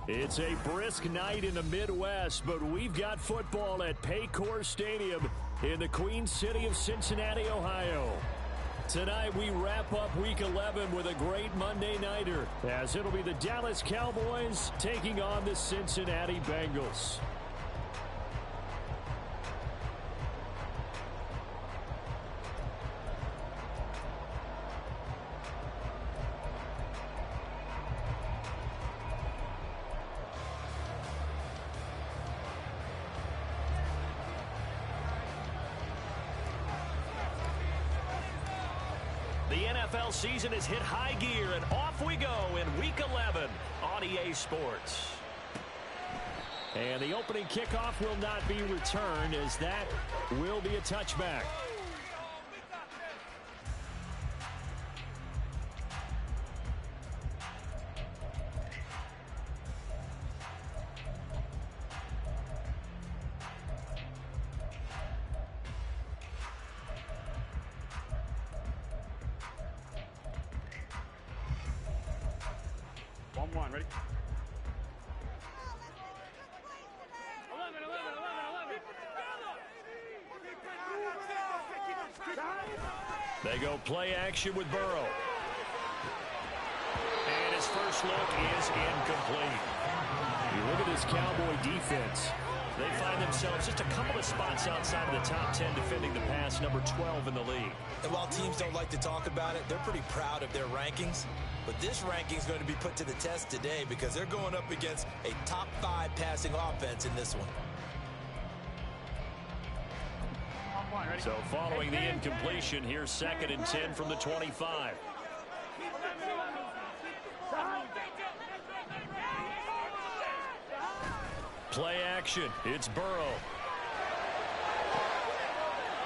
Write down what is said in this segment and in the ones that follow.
It's a brisk night in the Midwest, but we've got football at Paycor Stadium in the Queen City of Cincinnati, Ohio. Tonight we wrap up Week 11 with a great Monday nighter, as it'll be the Dallas Cowboys taking on the Cincinnati Bengals. The NFL season has hit high gear, and off we go in Week 11 on EA Sports. And the opening kickoff will not be returned, as that will be a touchback. Ready? 11. They go play action with Burrow. And his first look is incomplete. You look at this Cowboy defense. They find themselves just a couple of spots outside of the top 10 defending the pass, number 12 in the league. And while teams don't like to talk about it, they're pretty proud of their rankings. But this ranking is going to be put to the test today because they're going up against a top 5 passing offense in this one. So following the incompletion, here's 2nd and 10 from the 25. Play action. It's Burrow.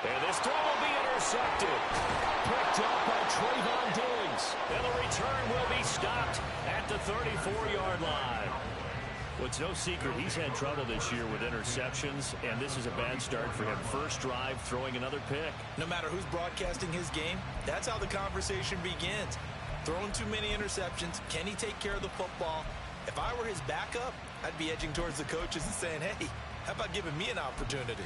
And this throw will be intercepted. Picked up by Trayvon Diggs. And the return will be stopped at the 34-yard line. Well, it's no secret he's had trouble this year with interceptions, and this is a bad start for him. First drive, throwing another pick. No matter who's broadcasting his game, that's how the conversation begins. Throwing too many interceptions, can he take care of the football? If I were his backup, I'd be edging towards the coaches and saying, hey, how about giving me an opportunity?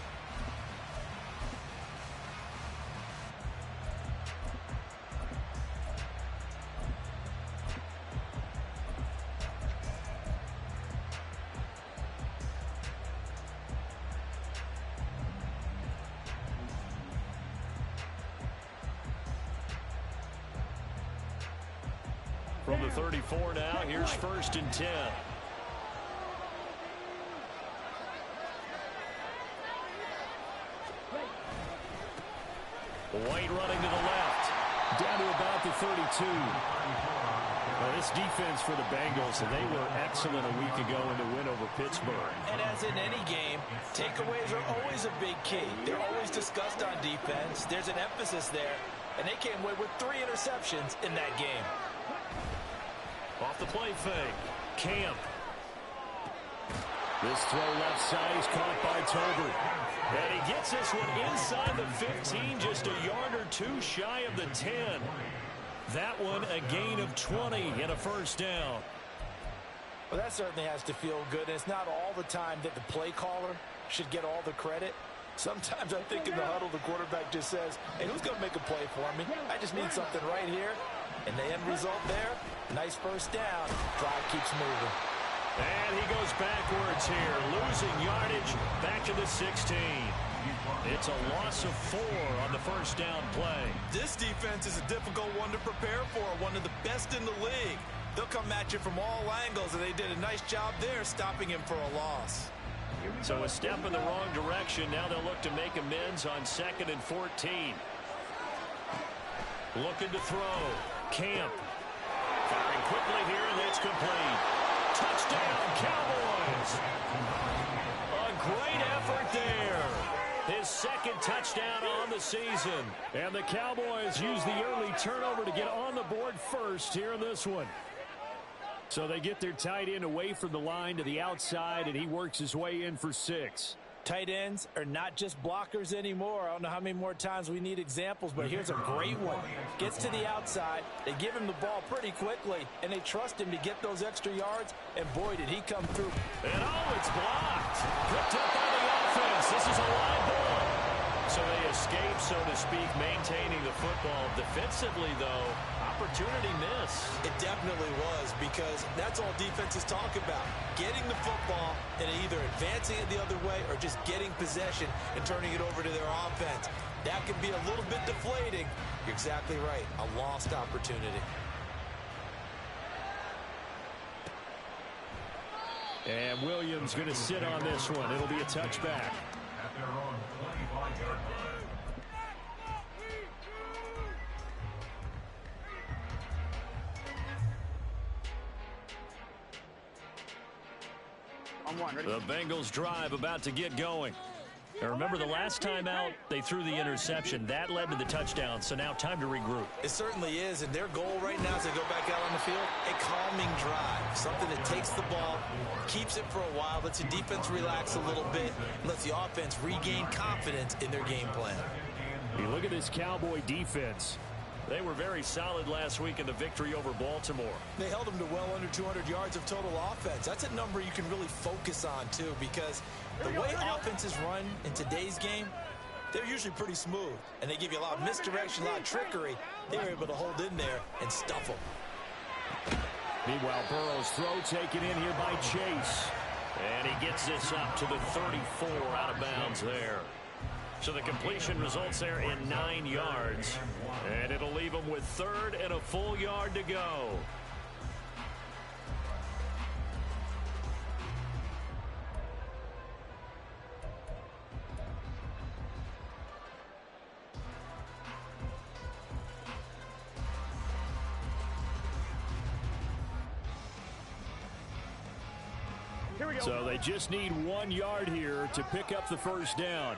From the 34 now, here's 1st and 10. White running to the left, down to about the 32. Well, this defense for the Bengals, they were excellent a week ago in the win over Pittsburgh. And as in any game, takeaways are always a big key. They're always discussed on defense. There's an emphasis there, and they came away with 3 interceptions in that game. Off the play fake, Camp. This throw left side is caught by Tolbert. And he gets this one inside the 15, just a yard or 2 shy of the 10. That one a gain of 20 and a first down. Well, that certainly has to feel good, and it's not all the time that the play caller should get all the credit. Sometimes I think in the huddle, the quarterback just says, hey, who's going to make a play for me? I just need something right here. And the end result there, nice first down. Drive keeps moving. And he goes backwards here, losing yardage back to the 16. It's a loss of 4 on the first down play. This defense is a difficult one to prepare for, one of the best in the league. They'll come at you from all angles, and they did a nice job there stopping him for a loss. So a step in the wrong direction. Now they'll look to make amends on 2nd and 14. Looking to throw. Camp. Firing quickly here, and it's complete. Touchdown, Cowboys. A great effort there. His 2nd touchdown on the season. And the Cowboys use the early turnover to get on the board first here in this one. So they get their tight end away from the line to the outside, and he works his way in for 6. Tight ends are not just blockers anymore. I don't know how many more times we need examples, but here's a great one. Gets to the outside, they give him the ball pretty quickly, and they trust him to get those extra yards, and boy, did he come through. And oh, it's blocked. Picked up by the offense. This is a live ball. So they escape, so to speak, maintaining the football. Defensively, though, opportunity miss. It definitely was, because that's all defenses talk about. Getting the football and either advancing it the other way or just getting possession and turning it over to their offense. That can be a little bit deflating. You're exactly right. A lost opportunity. And Williams going to sit on this one. It'll be a touchback. At their own 25-yard line. The Bengals drive about to get going. And remember, the last time out, they threw the interception. That led to the touchdown, so now time to regroup. It certainly is, and their goal right now as they go back out on the field, a calming drive. Something that takes the ball, keeps it for a while, lets the defense relax a little bit, and lets the offense regain confidence in their game plan. You look at this Cowboy defense. They were very solid last week in the victory over Baltimore. They held them to well under 200 yards of total offense. That's a number you can really focus on, too, because the way offenses run in today's game, they're usually pretty smooth, and they give you a lot of misdirection, a lot of trickery. They were able to hold in there and stuff them. Meanwhile, Burrow's throw taken in here by Chase. And he gets this up to the 34 out of bounds there. So the completion results there in 9 yards. And it'll leave him with 3rd and a full yard to go. So they just need 1 yard here to pick up the first down.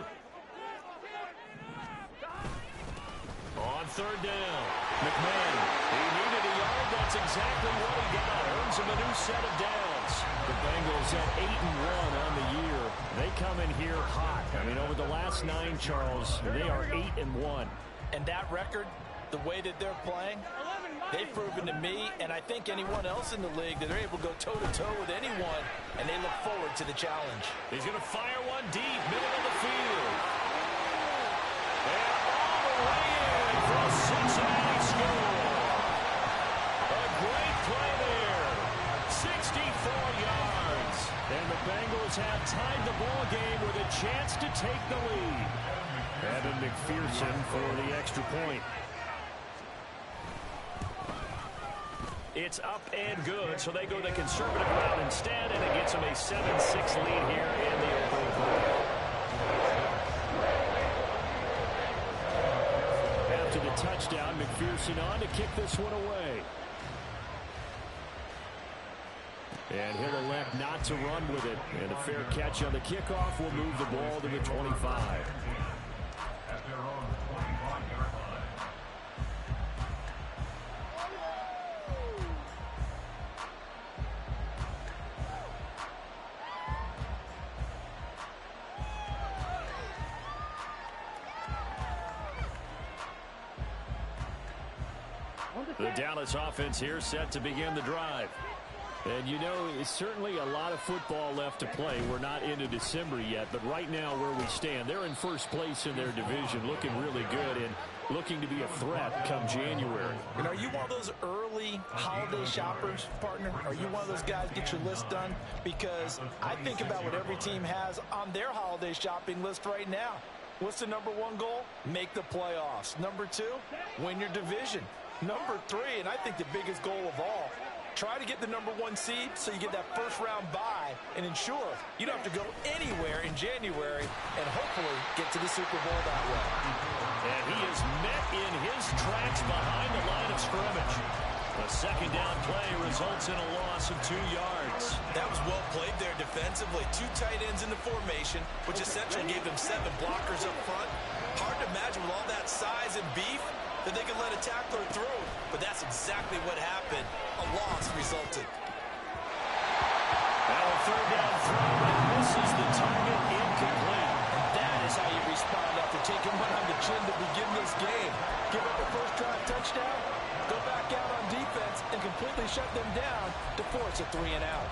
On 3rd down, McMahon. He needed a yard. That's exactly what he got. Earns him a new set of downs. The Bengals at 8-1 on the year. They come in here hot. I mean, over the last 9, Charles, they are 8-1. And that record, the way that they're playing, they've proven to me, and I think anyone else in the league, that they're able to go toe-to-toe with anyone, and they look forward to the challenge. He's going to fire one deep, middle of the field. And all the way in for a Cincinnati score. A great play there. 64 yards. And the Bengals have tied the ball game with a chance to take the lead. Evan McPherson for the extra point. It's up and good, so they go the conservative route instead, and it gets them a 7-6 lead here in the opening quarter. After the touchdown, McPherson on to kick this one away. And he'll elect not to run with it. And a fair catch on the kickoff will move the ball to the 25. At their own 25-yard line. The Dallas offense here set to begin the drive. And, you know, it's certainly a lot of football left to play. We're not into December yet, but right now where we stand, they're in first place in their division, looking really good and looking to be a threat come January. And are you one of those early holiday shoppers, partner? Are you one of those guys get your list done? Because I think about what every team has on their holiday shopping list right now. What's the number 1 goal? Make the playoffs. Number 2, win your division. Number 3, and I think the biggest goal of all, try to get the number 1 seed so you get that first-round bye and ensure you don't have to go anywhere in January and hopefully get to the Super Bowl that way. And he is met in his tracks behind the line of scrimmage. The second down play results in a loss of 2 yards. That was well played there defensively. 2 tight ends in the formation, which essentially gave them 7 blockers up front. Hard to imagine with all that size and beef that they could let a tackler through. But that's exactly what happened. A loss resulted. Now a 3rd down throw, and misses the target, incomplete. touchdown, go back out on defense and completely shut them down to force a 3-and-out.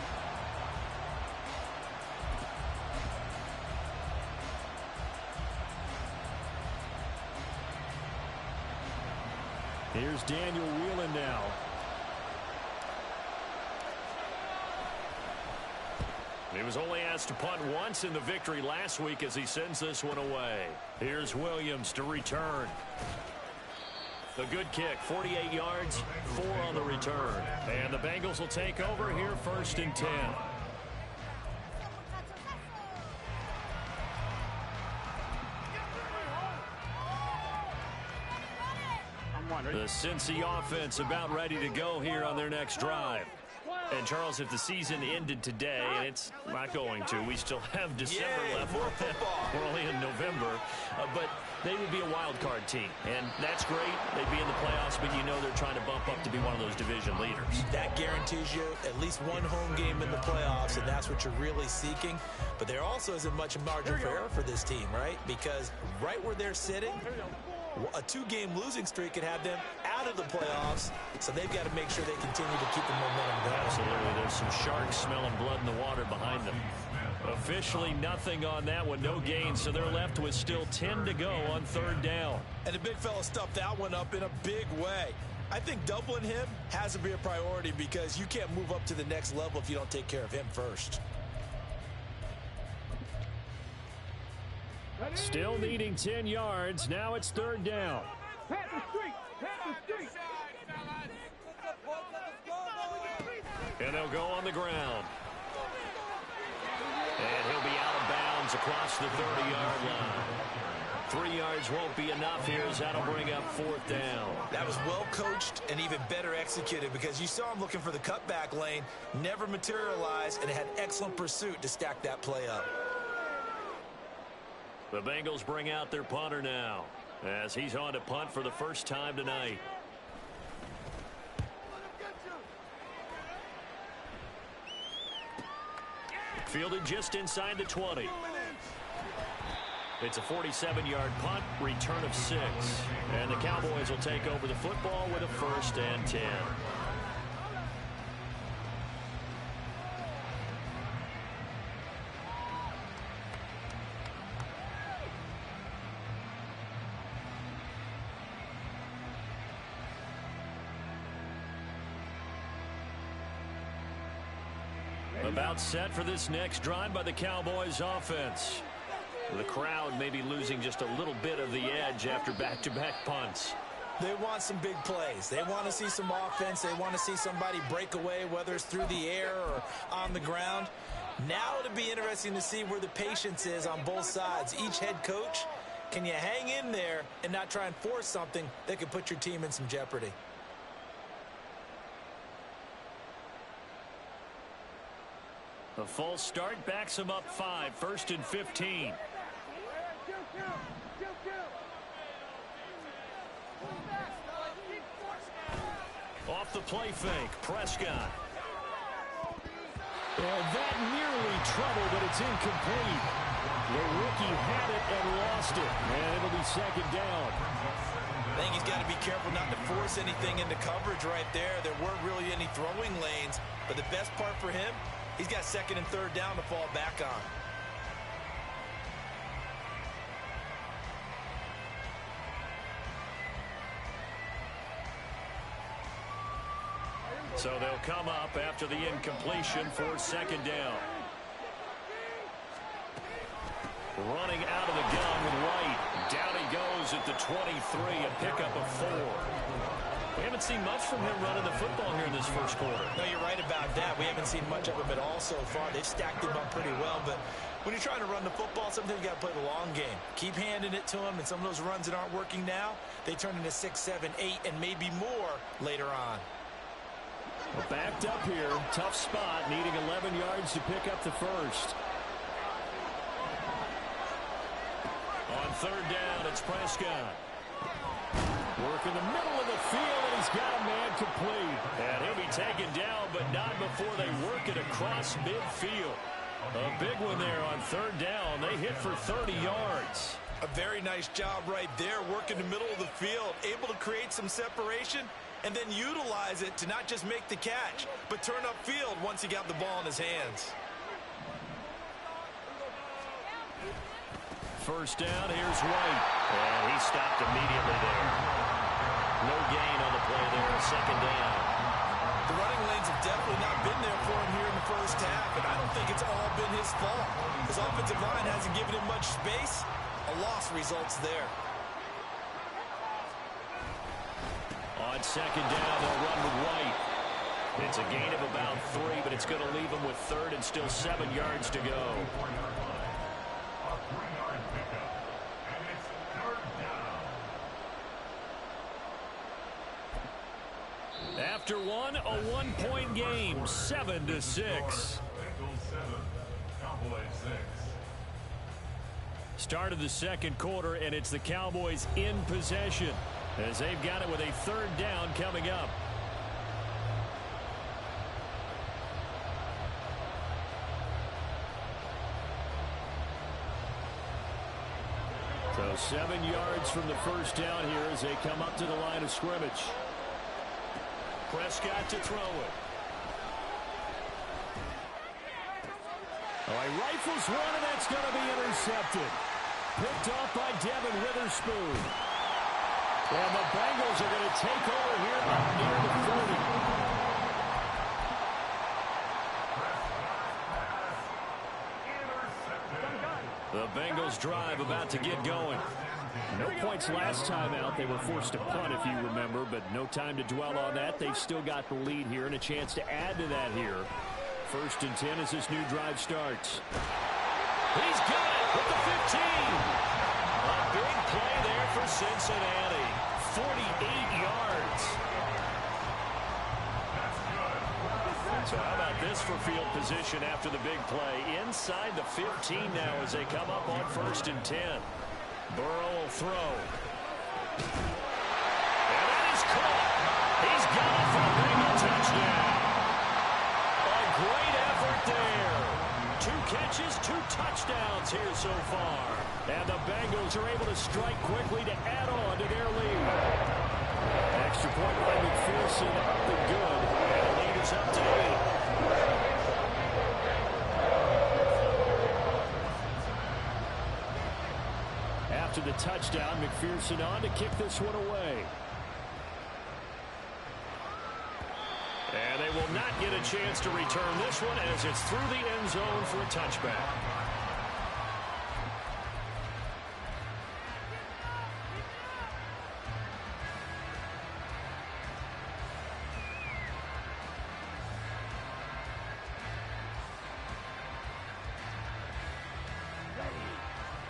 Here's Daniel Whelan now. He was only asked to punt once in the victory last week as he sends this one away. Here's Williams to return. A good kick, 48 yards, 4 on the return. And the Bengals will take over here 1st and 10. The Cincy offense about ready to go here on their next drive. And, Charles, if the season ended today, and it's not going to, we still have December left. We're only in November. But they would be a wild card team. And that's great. They'd be in the playoffs, but you know they're trying to bump up to be one of those division leaders. That guarantees you at least one home game in the playoffs, and that's what you're really seeking. But there also isn't much margin for error for this team, right? Because right where they're sitting, a 2-game losing streak could have them out of the playoffs, so they've got to make sure they continue to keep the momentum going. Absolutely. There's some sharks smelling blood in the water behind them. Officially nothing on that one, no gain, so they're left with still 10 to go on 3rd down. And the big fella stuffed that one up in a big way. I think doubling him has to be a priority because you can't move up to the next level if you don't take care of him first. Still needing 10 yards. Now it's 3rd down. And they'll go on the ground. And he'll be out of bounds across the 30-yard line. 3 yards won't be enough here as that'll bring up 4th down. That was well coached and even better executed because you saw him looking for the cutback lane, never materialized, and had excellent pursuit to stack that play up. The Bengals bring out their punter now as he's on to punt for the first time tonight. Fielded just inside the 20. It's a 47-yard punt, return of 6. And the Cowboys will take over the football with a 1st and 10. About set for this next drive by the Cowboys offense. The crowd may be losing just a little bit of the edge after back-to-back punts. They want some big plays. They want to see some offense. They want to see somebody break away, whether it's through the air or on the ground. Now it'll be interesting to see where the patience is on both sides. Each head coach, can you hang in there and not try and force something that could put your team in some jeopardy? A false start backs him up 5, 1st and 15. Off the play fake, Prescott. And that nearly trouble, but it's incomplete. The rookie had it and lost it, and it'll be 2nd down. I think he's got to be careful not to force anything into coverage right there. There weren't really any throwing lanes, but the best part for him, he's got 2nd and 3rd down to fall back on. So they'll come up after the incompletion for 2nd down. Running out of the gun with White. Down he goes at the 23, a pickup of 4. We haven't seen much from him running the football here in this first quarter. No, you're right about that. We haven't seen much of him at all so far. They've stacked him up pretty well, but when you're trying to run the football, sometimes you got to play the long game. Keep handing it to him, and some of those runs that aren't working now, they turn into 6, 7, 8, and maybe more later on. Well, backed up here, tough spot, needing 11 yards to pick up the first. On 3rd down, it's Prescott. Work in the middle of the field, and he's got a man complete. And he'll be taken down, but not before they work it across midfield. A big one there on 3rd down. They hit for 30 yards. A very nice job right there, working the middle of the field, able to create some separation and then utilize it to not just make the catch, but turn upfield once he got the ball in his hands. First down, here's White. And he stopped immediately there. No gain on the play there, second down. The running lanes have definitely not been there for him here in the first half, and I don't think it's all been his fault. His offensive line hasn't given him much space. A loss results there. On second down, they'll run with White. It's a gain of about 3, but it's going to leave him with third and still 7 yards to go. After one, a 1-point game, 7-6. Start of the second quarter, and it's the Cowboys in possession as they've got it with a third down coming up. So 7 yards from the first down here as they come up to the line of scrimmage. Prescott to throw it. Oh, he rifles one, and that's going to be intercepted. Picked off by Devin Witherspoon. And the Bengals are going to take over here near the 40. The Bengals drive about to get going. No points last time out. They were forced to punt, if you remember, but no time to dwell on that. They've still got the lead here and a chance to add to that here. First and 10 as this new drive starts. He's got it with the 15. A big play there for Cincinnati. 48 yards. So how about this for field position after the big play? Inside the 15 now as they come up on first and 10. Burrow will throw. And that is caught. He's got it for a Bengal touchdown. A great effort there. 2 catches, 2 touchdowns here so far. And the Bengals are able to strike quickly to add on to their lead. Extra point by McPherson up and good. And the lead is up to 8. After the touchdown, McPherson on to kick this one away. And they will not get a chance to return this one as it's through the end zone for a touchback.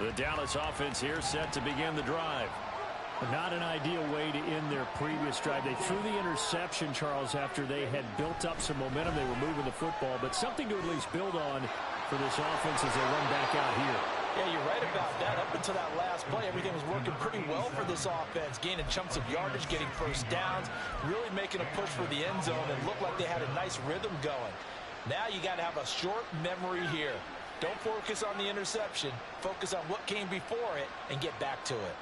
The Dallas offense here set to begin the drive. Not an ideal way to end their previous drive. They threw the interception, Charles, after they had built up some momentum. They were moving the football, but something to at least build on for this offense as they run back out here. Yeah, you're right about that. Up until that last play, everything was working pretty well for this offense, gaining chunks of yardage, getting first downs, really making a push for the end zone, and looked like they had a nice rhythm going. Now you got to have a short memory here. Don't focus on the interception. Focus on what came before it and get back to it.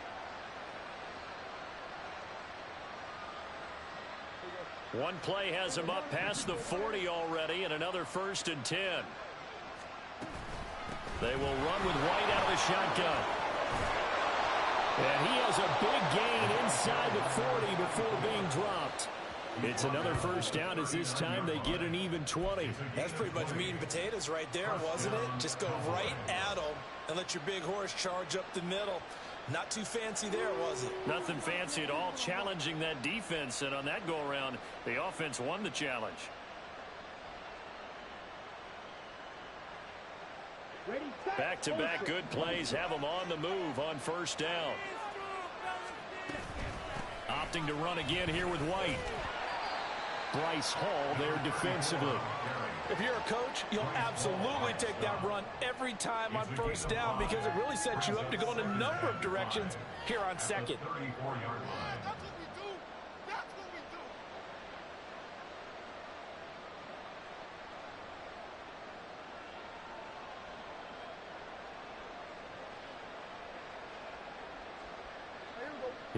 One play has him up past the 40 already, and another first and 10. They will run with White out of the shotgun. And he has a big gain inside the 40 before being dropped. It's another first down as this time they get an even 20. That's pretty much meat and potatoes right there, wasn't it? Just go right at them and let your big horse charge up the middle. Not too fancy there, was it? Nothing fancy at all, challenging that defense, and on that go-around, the offense won the challenge. Back-to-back good plays have them on the move on first down. Opting to run again here with White. Bryce Hall there defensively. If you're a coach, you'll absolutely take that run every time on first down because it really sets you up to go in a number of directions here on second.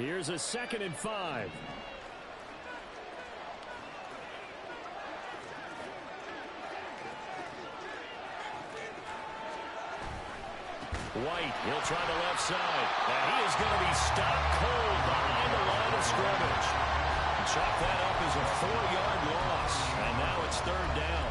Here's a 2nd and 5. White, he'll try the left side. And he is going to be stopped cold behind the line of scrimmage. Chalk that up as a 4-yard loss. And now it's 3rd down.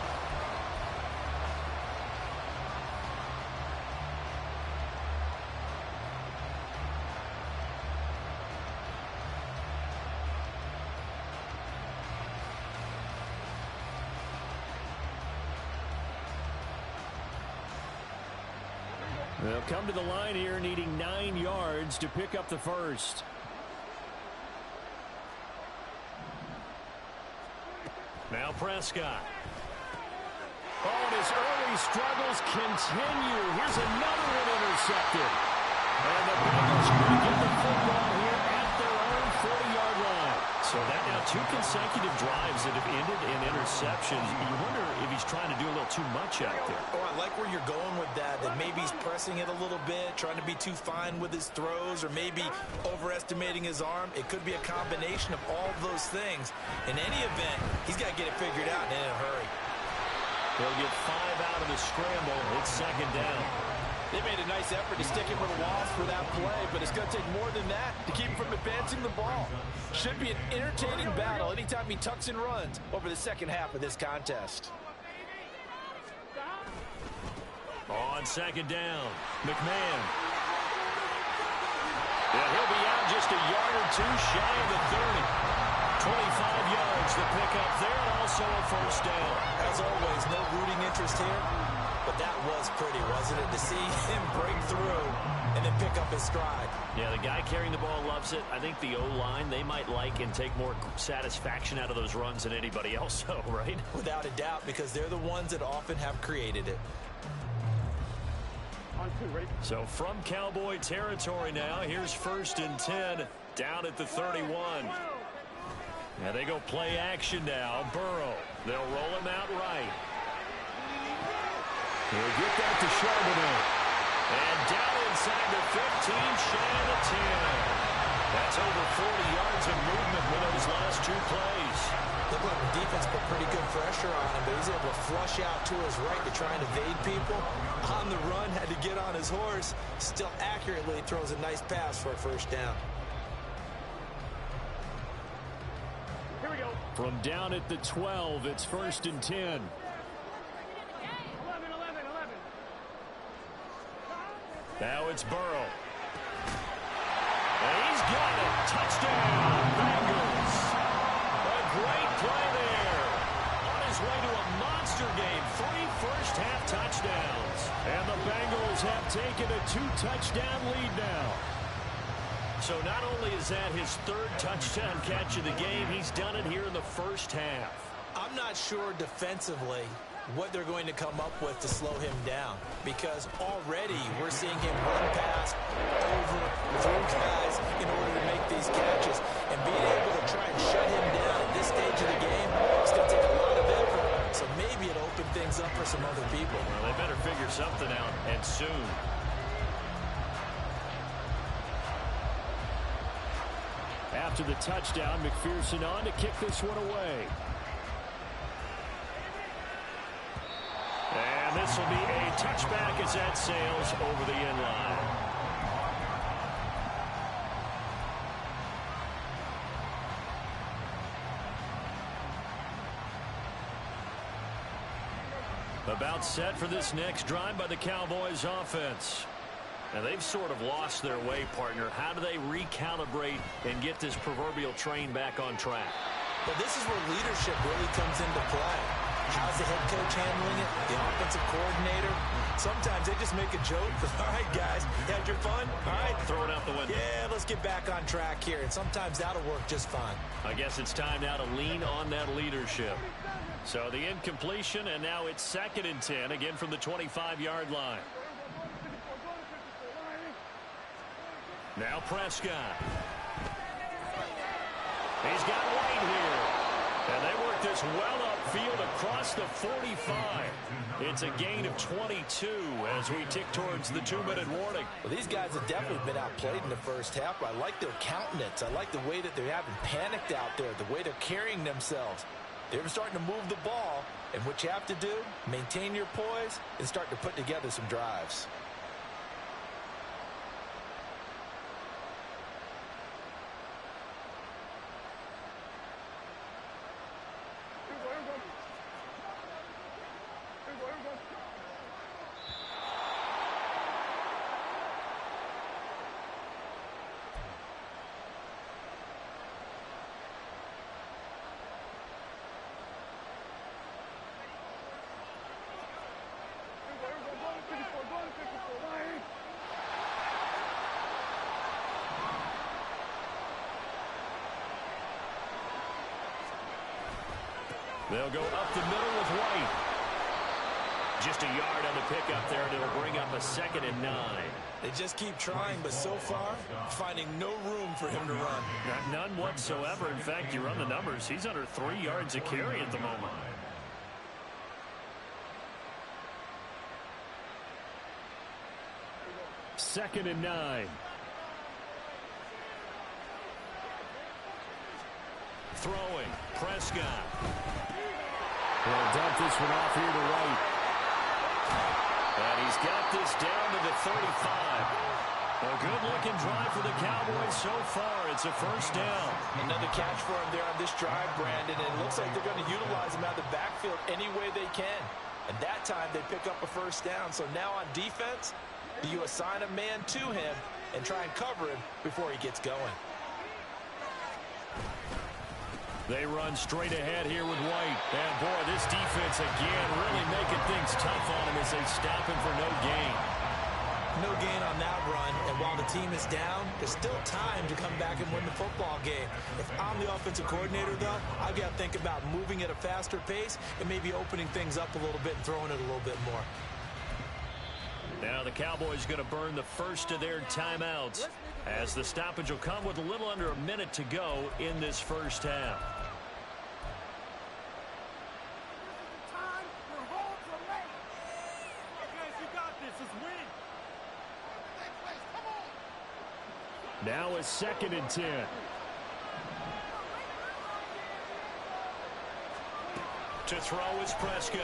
They'll come to the line here needing 9 yards to pick up the first. Now Prescott. Oh, and his early struggles continue. Here's another one intercepted. And the Bengals are going to get the football here at their own 40-yard line. So that now 2 consecutive drives that have ended in interceptions. You wonder if he's trying to do a little too much out there. Oh, I like where you're going with that maybe he's pressing it a little bit, trying to be too fine with his throws, or maybe overestimating his arm. It could be a combination of all of those things. In any event, he's got to get it figured out and in a hurry. They'll get 5 out of the scramble. It's 2nd down. They made a nice effort to stick him with a loss for that play, but it's going to take more than that to keep him from advancing the ball. Should be an entertaining battle anytime he tucks and runs over the second half of this contest. On 2nd down, McMahon. Yeah, he'll be out just a yard or 2 shy of the 30. 25 yards to pick up there, and also a 1st down. As always, no rooting interest here. But that was pretty, wasn't it? To see him break through and then pick up his stride. Yeah, the guy carrying the ball loves it. I think the O-line, they might like and take more satisfaction out of those runs than anybody else, though, right? Without a doubt, because they're the ones that often have created it. So from Cowboy territory now, here's 1st and 10 down at the 31. Now they go play action now. Burrow. They'll roll him out right. He'll get that to Charbonnet. And down inside the 15, shy of the 10. That's over 40 yards of movement with those last 2 plays. Looked like the defense put pretty good pressure on him, but he's able to flush out to his right to try and evade people. On the run, had to get on his horse. Still accurately throws a nice pass for a 1st down. Here we go. From down at the 12, it's 1st and 10. 11. Now it's Burrow. And he's got it. Touchdown, Bengals. A great play there. On his way to a monster game. 3 first-half touchdowns. And the Bengals have taken a 2-touchdown lead now. So not only is that his 3rd touchdown catch of the game, he's done it here in the 1st half. I'm not sure defensively what they're going to come up with to slow him down, because already we're seeing him run past, over, through guys in order to make these catches. And being able to try and shut him down at this stage of the game, it's going to take a lot of effort. So maybe it'll open things up for some other people. Well, they better figure something out, and soon. After the touchdown, McPherson on to kick this one away. And this will be a touchback as that sails over the end line. About set for this next drive by the Cowboys offense. And they've sort of lost their way, partner. How do they recalibrate and get this proverbial train back on track? But this is where leadership really comes into play. How's the head coach handling it? The offensive coordinator? Sometimes they just make a joke. All right, guys, you had your fun? All right. Throw it out the window. Yeah, let's get back on track here. And sometimes that'll work just fine. I guess it's time now to lean on that leadership. So the incompletion, and now it's 2nd and 10, again from the 25-yard line. Now Prescott. He's got White here. And they work work this well upfield across the 45. It's a gain of 22 as we tick towards the 2-minute warning. Well, these guys have definitely been outplayed in the first half, but I like their countenance. I like the way that they haven't panicked out there, the way they're carrying themselves. They're starting to move the ball, and what you have to do, maintain your poise and start to put together some drives. They'll go up the middle with White. Just a yard on the pickup there, and it'll bring up a 2nd and 9. They just keep trying, but so far, finding no room for him to run. None whatsoever. In fact, you run the numbers. He's under 3 yards a carry at the moment. Second and 9. Throwing. Prescott. They'll dump this one off here to White. And he's got this down to the 35. A good-looking drive for the Cowboys so far. It's a first down. Another catch for him there on this drive, Brandon. And it looks like they're going to utilize him out of the backfield any way they can. And that time they pick up a first down. So now on defense, you assign a man to him and try and cover him before he gets going. They run straight ahead here with White. And, boy, this defense again really making things tough on him as they stop him for no gain. No gain on that run, and while the team is down, there's still time to come back and win the football game. If I'm the offensive coordinator, though, I've got to think about moving at a faster pace and maybe opening things up a little bit and throwing it a little bit more. Now the Cowboys going to burn the first of their timeouts as the stoppage will come with a little under a minute to go in this first half. Now a 2nd and 10. To throw is Prescott.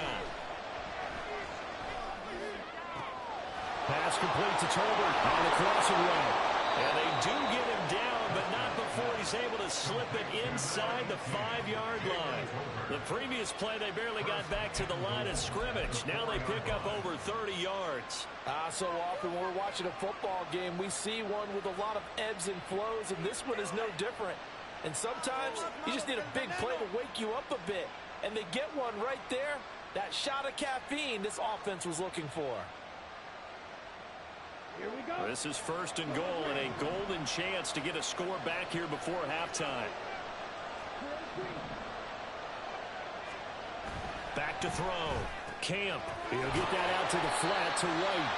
Pass complete to Tolbert on the crossing route. And they do get him down, but not before he's able to slip it inside the 5-yard line. The previous play, they barely got back to the line of scrimmage. Now they pick up over 30 yards. So often when we're watching a football game, we see one with a lot of ebbs and flows, and this one is no different. And sometimes you just need a big play to wake you up a bit. And they get one right there. That shot of caffeine this offense was looking for. Here we go. This is 1st and goal and a golden chance to get a score back here before halftime. Back to throw. Camp. He'll get that out to the flat to White.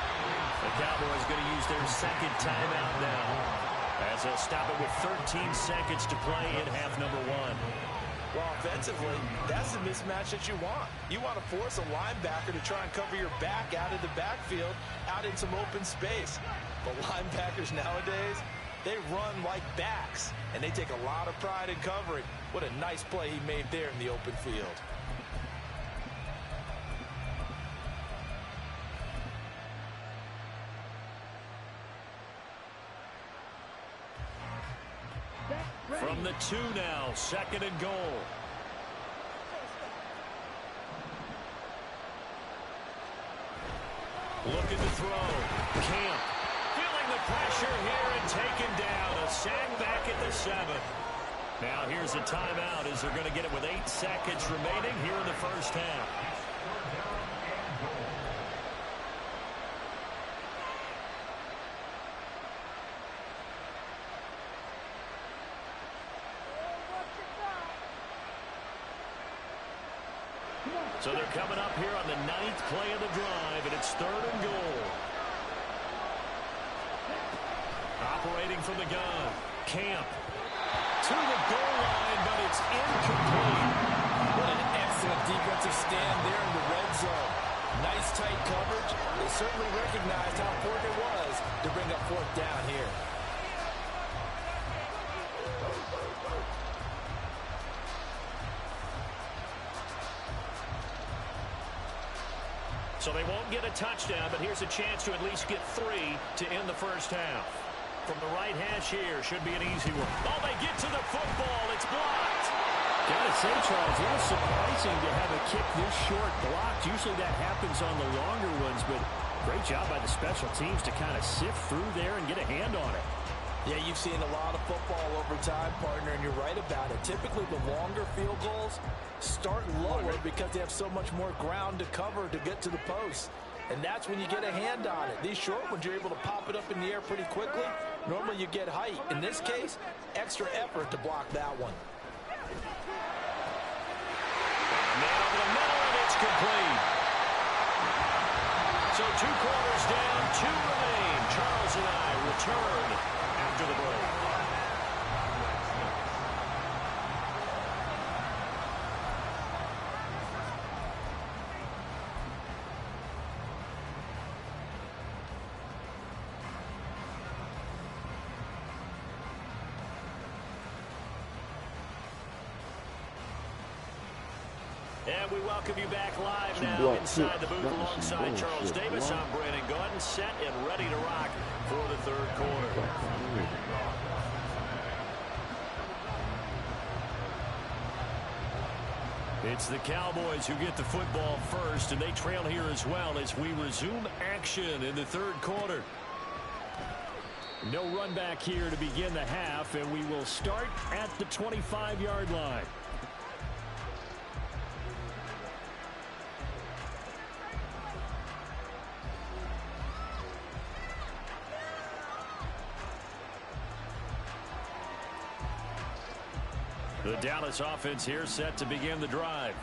The Cowboys going to use their 2nd timeout now as they'll stop it with 13 seconds to play in half number 1. Well, offensively, that's the mismatch that you want. You want to force a linebacker to try and cover your back out of the backfield, out in some open space. But linebackers nowadays, they run like backs, and they take a lot of pride in covering. What a nice play he made there in the open field. From the 2 now, 2nd and goal. Looking to throw. Camp. Feeling the pressure here and taken down. A sack back at the 7. Now here's a timeout as they're going to get it with 8 seconds remaining here in the first half. So they're coming up here on the 9th play of the drive, and it's 3rd and goal. Operating from the gun. Camp. To the goal line, but it's incomplete. What a Excellent defensive stand there in the red zone. Nice tight coverage. They certainly recognized how important it was to bring up fourth down here. So they won't get a touchdown, but here's a chance to at least get 3 to end the first half. From the right hash here, should be an easy one. Oh, they get to the football. It's blocked. Gotta say, Charles, it was surprising to have a kick this short blocked. Usually that happens on the longer ones, but great job by the special teams to kind of sift through there and get a hand on it. Yeah, you've seen a lot of football over time, partner, and you're right about it. Typically, the longer field goals start lower because they have so much more ground to cover to get to the post. And that's when you get a hand on it. These short ones, you're able to pop it up in the air pretty quickly. Normally, you get height. In this case, extra effort to block that one. Man over the middle, and it's complete. So 2 quarters down, 2 remain. Charles and I return after the break. And we welcome you back live now inside the booth alongside Charles Davis. I'm Brandon Gaudin, set and ready to rock for the third quarter. It's the Cowboys who get the football first, and they trail here as well as we resume action in the third quarter. No run back here to begin the half, and we will start at the 25-yard line. The Dallas offense here set to begin the drive.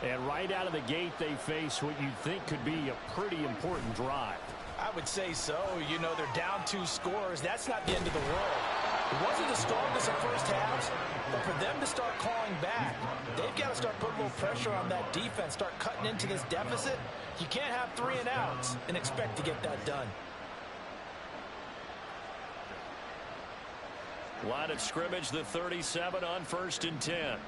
And right out of the gate, they face what you'd think could be a pretty important drive. I would say so. You know, they're down 2 scores. That's not the end of the world. It wasn't the strongest of first halves, but for them to start clawing back, they've got to start putting a little pressure on that defense, start cutting into this deficit. You can't have 3 and outs and expect to get that done. Line of scrimmage, the 37 on 1st and 10.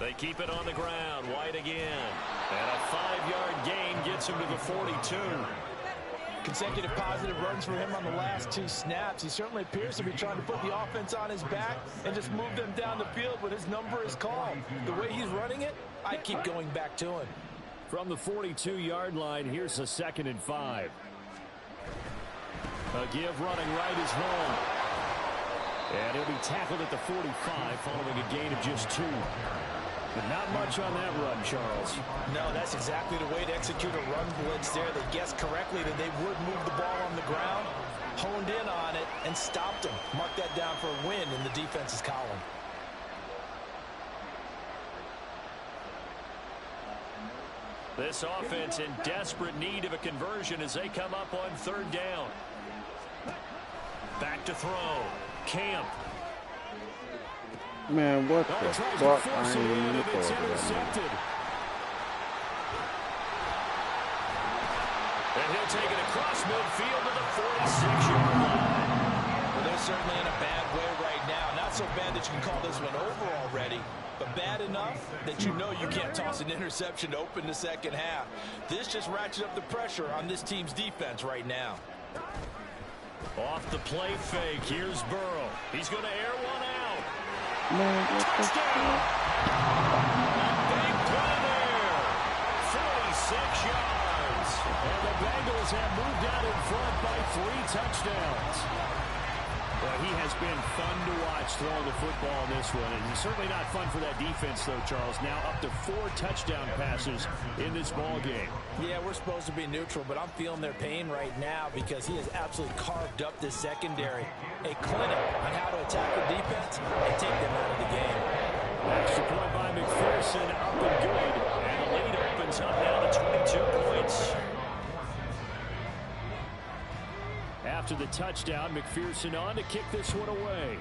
They keep it on the ground. White again. And a 5-yard gain gets him to the 42. Consecutive positive runs for him on the last 2 snaps. He certainly appears to be trying to put the offense on his back and just move them down the field when his number is called. The way he's running it, I keep going back to him. From the 42-yard line, here's a 2nd and 5. A give running right is Vaughn. And he'll be tackled at the 45 following a gain of just 2. But not much on that run, Charles. No, that's exactly the way to execute a run blitz there. They guessed correctly that they would move the ball on the ground, honed in on it, and stopped him. Mark that down for a win in the defense's column. This offense in desperate need of a conversion as they come up on 3rd down. Back to throw. Camp. Man, what the fuck? I ain't even in the It's intercepted. And he'll take it across midfield to the 46-yard line. Well, they're certainly in a bad way right now. Not so bad that you can call this one over already, but bad enough that you know you can't toss an interception to open the second half. This just ratchets up the pressure on this team's defense right now. Off the play fake, here's Burrow. He's going to air one out. Man, what the Touchdown! Big play there. 46 yards. And the Bengals have moved out in front by 3 touchdowns. Well, he has been fun to watch throwing the football in this one. And it's certainly not fun for that defense, though, Charles. Now up to 4 touchdown passes in this ball game. Yeah, we're supposed to be neutral, but I'm feeling their pain right now because he has absolutely carved up this secondary. A clinic on how to attack the defense and take them out of the game. Extra point by McPherson, up and good. And the lead opens up now to 22 points. After the touchdown, McPherson on to kick this one away.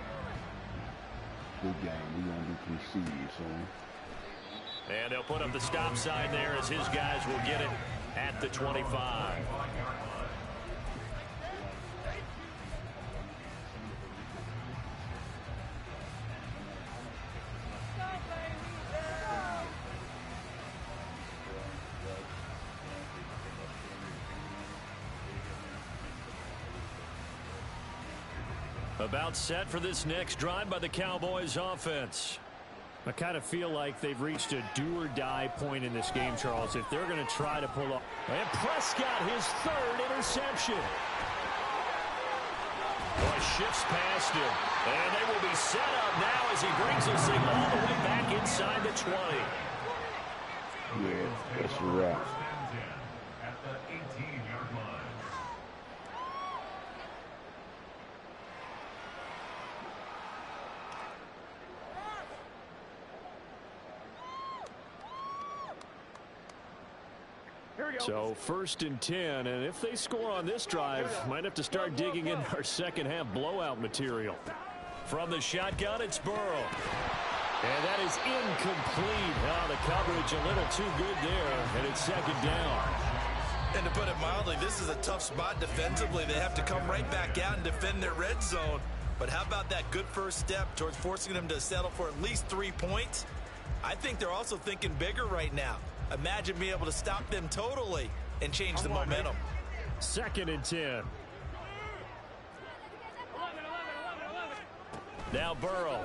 good game. We're going to be conceded, so. And they'll put up the stop sign there as his guys will get it at the 25. About set for this next drive by the Cowboys offense. I kind of feel like they've reached a do-or-die point in this game, Charles, if they're going to try to pull off. And Prescott, his third interception. Boy, shifts past him. And they will be set up now as he brings this thing all the way back inside the 20. Yeah, that's a wrap. At the 18-yard line. So 1st and 10, and if they score on this drive, might have to start digging in our second half blowout material. From the shotgun, it's Burrow. And that is incomplete. Oh, the coverage a little too good there, and it's 2nd down. And to put it mildly, this is a tough spot defensively. They have to come right back out and defend their red zone. But how about that good first step towards forcing them to settle for at least 3 points? I think they're also thinking bigger right now. Imagine being able to stop them totally and change the momentum. 2nd and 10. Now Burrow.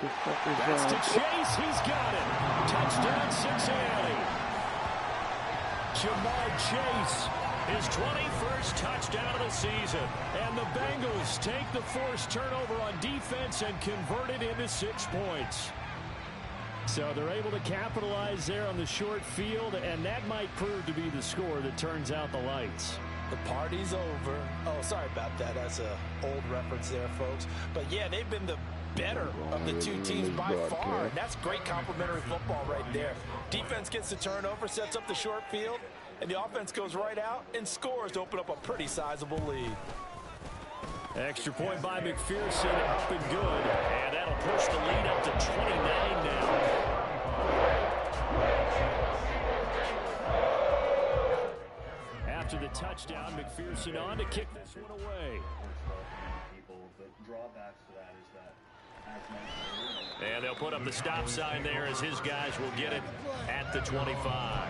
That's to Chase. He's got it. Touchdown, Cincinnati. Jamar Chase, his 21st touchdown of the season. And the Bengals take the forced turnover on defense and convert it into 6 points. So they're able to capitalize there on the short field, and that might prove to be the score that turns out the lights. The party's over. Oh, sorry about that. That's an old reference there, folks. But, yeah, they've been the better of the two teams by far. And that's great complimentary football right there. Defense gets the turnover, sets up the short field, and the offense goes right out and scores to open up a pretty sizable lead. Extra point by McPherson, up and good. And that'll push the lead up to 29 now. After the touchdown, McPherson on to kick this one away. And they'll put up the stop sign there as his guys will get it at the 25.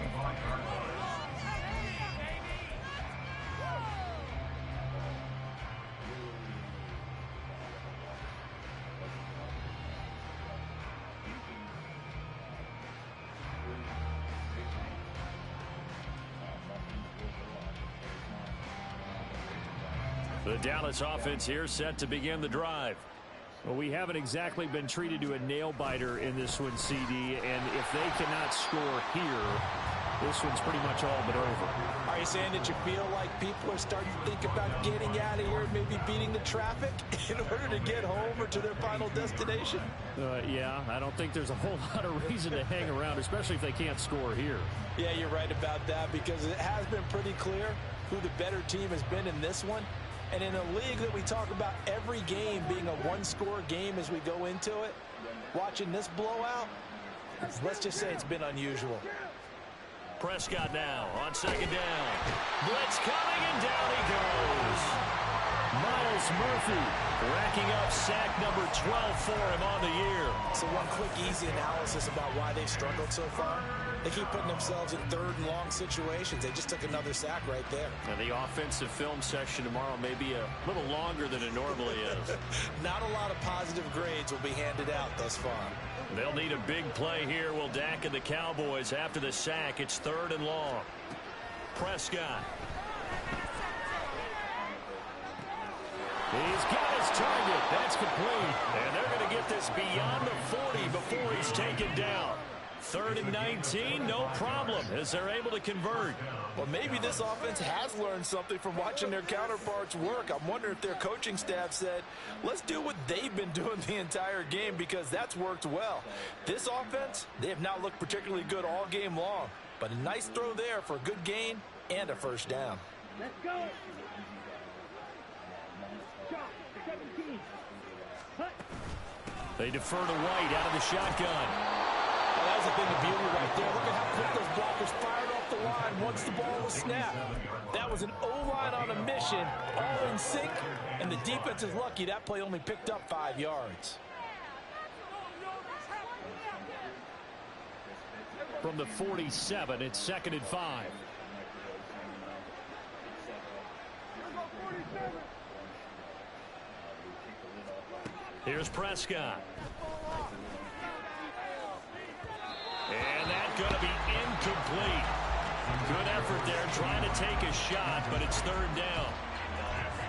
The Dallas offense here set to begin the drive. Well, we haven't exactly been treated to a nail-biter in this one, CD, and if they cannot score here, this one's pretty much all but over. Are you saying that you feel like people are starting to think about getting out of here and maybe beating the traffic in order to get home or to their final destination? Yeah, I don't think there's a whole lot of reason to hang around, especially if they can't score here. Yeah, you're right about that, because it has been pretty clear who the better team has been in this one. And in a league that we talk about every game being a one-score game as we go into it, watching this blowout, let's just say it's been unusual. Prescott now on 2nd down. Blitz coming, and down he goes. Miles Murphy racking up sack number 12 for him on the year. So one quick, easy analysis about why they've struggled so far. They keep putting themselves in 3rd and long situations. They just took another sack right there. And the offensive film session tomorrow may be a little longer than it normally is. Not a lot of positive grades will be handed out thus far. They'll need a big play here. Will Dak and the Cowboys after the sack. It's 3rd and long. Prescott. He's got his target. That's complete. And they're going to get this beyond the 40 before he's taken down. 3rd and 19, no problem, as they're able to convert. Well, maybe this offense has learned something from watching their counterparts work. I'm wondering if their coaching staff said, let's do what they've been doing the entire game, because that's worked well. This offense, they have not looked particularly good all game long, but a nice throw there for a good gain and a 1st down. Let's go. They defer to White out of the shotgun. Well, that was a thing of beauty right there. Look at how quick those blockers fired off the line once the ball was snapped. That was an O-line on a mission, all in sync, and the defense is lucky that play only picked up 5 yards. From the 47, it's 2nd and 5. Here's Prescott. And that's going to be incomplete. Good effort there trying to take a shot, but it's 3rd down.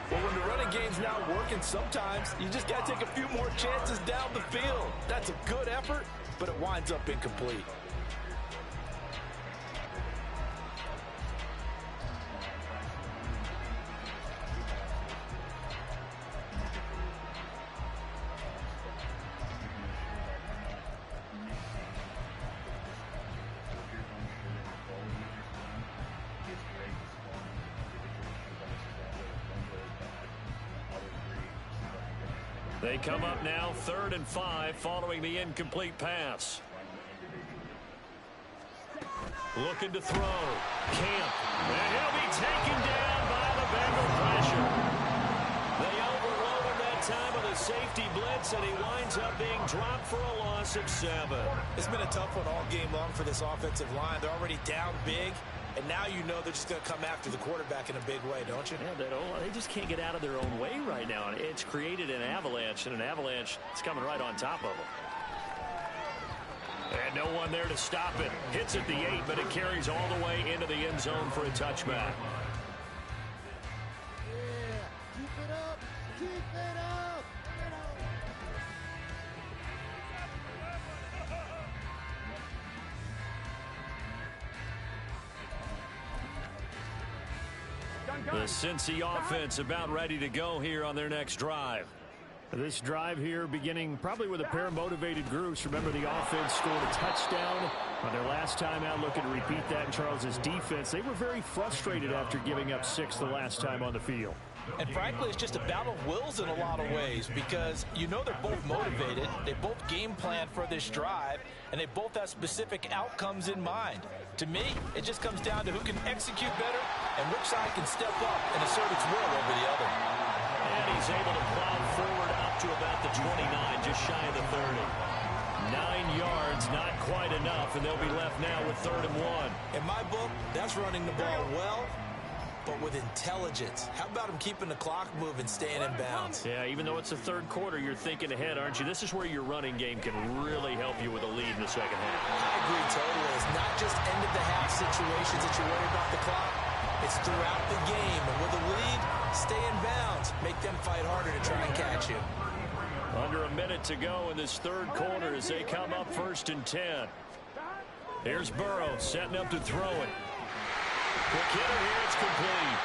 Well, when the running game's not working, sometimes you just got to take a few more chances down the field. That's a good effort, but it winds up incomplete. They come up now 3rd and 5 following the incomplete pass. Looking to throw. Camp. And he'll be taken down by the Bengal pressure. They overload him that time with a safety blitz, and he winds up being dropped for a loss of 7. It's been a tough one all game long for this offensive line. They're already down big. And now you know they're just going to come after the quarterback in a big way, don't you? Yeah, they just can't get out of their own way right now. It's created an avalanche, and an avalanche is coming right on top of them. And no one there to stop it. Hits at the 8, but it carries all the way into the end zone for a touchback. Keep it up. Keep it up. The Cincy offense about ready to go here on their next drive. This drive here beginning probably with a pair of motivated groups. Remember, the offense scored a touchdown on their last time out. Looking to repeat that in Charles's defense. They were very frustrated after giving up 6 the last time on the field. And frankly, it's just a battle of wills in a lot of ways because you know they're both motivated. They both game plan for this drive, and they both have specific outcomes in mind. To me, it just comes down to who can execute better and which side can step up and assert its will over the other. And he's able to plow forward out to about the 29, just shy of the 30. 9 yards, not quite enough, and they'll be left now with 3rd and 1. In my book, that's running the ball well, but with intelligence. How about him keeping the clock moving, staying in bounds? Yeah, even though it's the 3rd quarter, you're thinking ahead, aren't you? This is where your running game can really help you with a lead in the second half. I agree totally. It's not just end-of-the-half situations that you worry about the clock. It's throughout the game. And with a lead, stay in bounds. Make them fight harder to try and catch you. Under a minute to go in this 3rd quarter as they come up 1st and 10. Here's Burrow setting up to throw it. Quick hitter here, it's complete.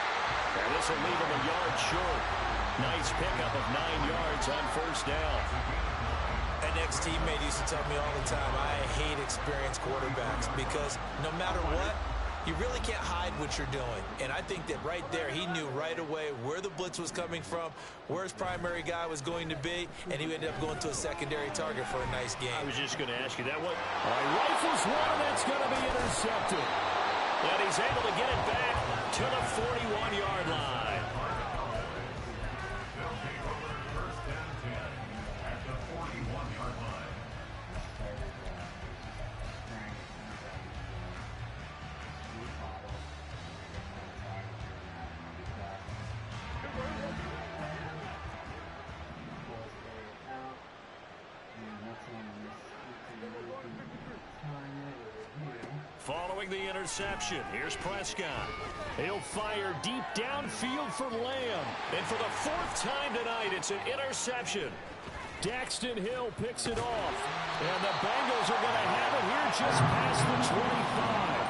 And this will leave him a yard short. Nice pickup of 9 yards on 1st down. An ex-teammate used to tell me all the time, I hate experienced quarterbacks because no matter what, you really can't hide what you're doing. And I think that right there, he knew right away where the blitz was coming from, where his primary guy was going to be, and he ended up going to a secondary target for a nice game. I was just going to ask you that one. All right, rifles one, and it's going to be intercepted. And he's able to get it back to the 41-yard line. Following the interception, here's Prescott. He'll fire deep downfield for Lamb. And for the 4th time tonight, it's an interception. Daxton Hill picks it off. And the Bengals are going to have it here just past the 25.